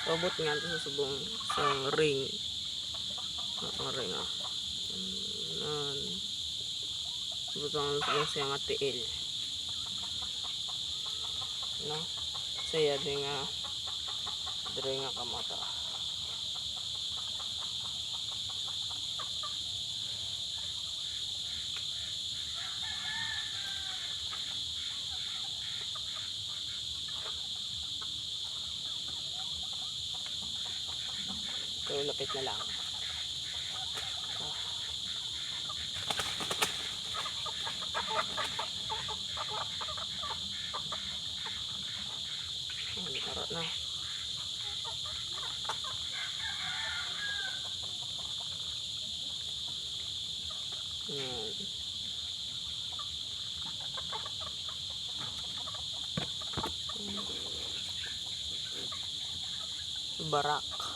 Robot nga ito sa subong isang ring. Ang ring nan butang subong siya nga tiil. No? Saya din nga dire nga kamata. So, lapit na lang. Arat na. Barak.